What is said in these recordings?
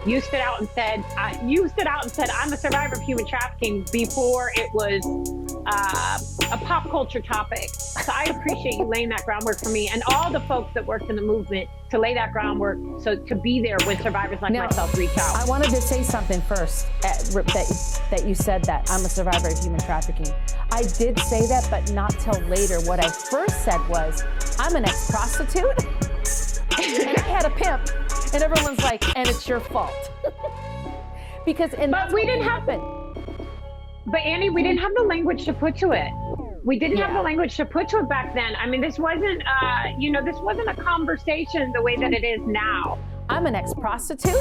You stood out and said, I'm a survivor of human trafficking before it was a pop culture topic. So I appreciate you laying that groundwork for me and all the folks that worked in the movement to lay that groundwork, so to be there when survivors like myself reach out. I wanted to say something first, that you said that I'm a survivor of human trafficking. I did say that, but not till later. What I first said was, I'm an ex-prostitute, and I had a pimp, and everyone's like, and it's your fault. But we didn't have But Annie, we didn't have the language to put to it. We didn't have the language to put to it back then. I mean, this wasn't, this wasn't a conversation the way that it is now. I'm an ex-prostitute.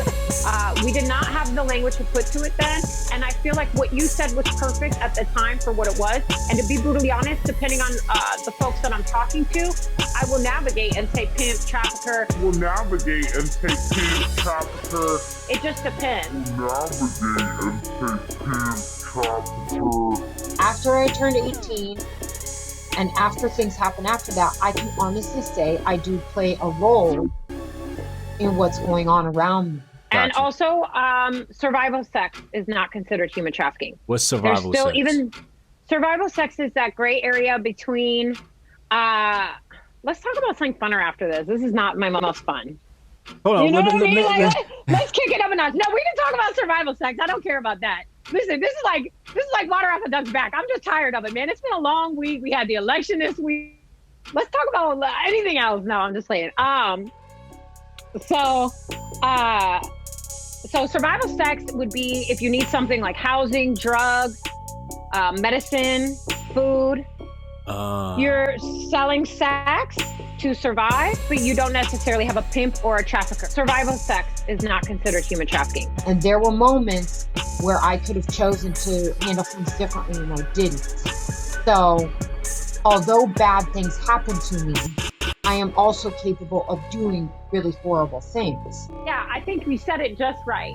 We did not have the language to put to it then. And I feel like what you said was perfect at the time for what it was. And to be brutally honest, depending on the folks that I'm talking to, I will navigate and say pimp, trafficker. It just depends. After I turned 18, and after things happen after that, I can honestly say I do play a role in what's going on around me. And also, survival sex is not considered human trafficking. What's survival sex? Survival sex is that gray area between, let's talk about something funner after this. This is not my most fun. Hold on. You know what I mean? Let's kick it up a notch. No, we can talk about survival sex. I don't care about that. Listen, this is like water off a duck's back. I'm just tired of it, man. It's been a long week. We had the election this week. Let's talk about anything else. No, I'm just saying. So survival sex would be if you need something like housing, drugs, medicine, food. You're selling sex to survive, but you don't necessarily have a pimp or a trafficker. Survival sex is not considered human trafficking. And there were moments where I could have chosen to handle things differently and I didn't. So although bad things happen to me, I am also capable of doing really horrible things. Yeah, I think we said it just right.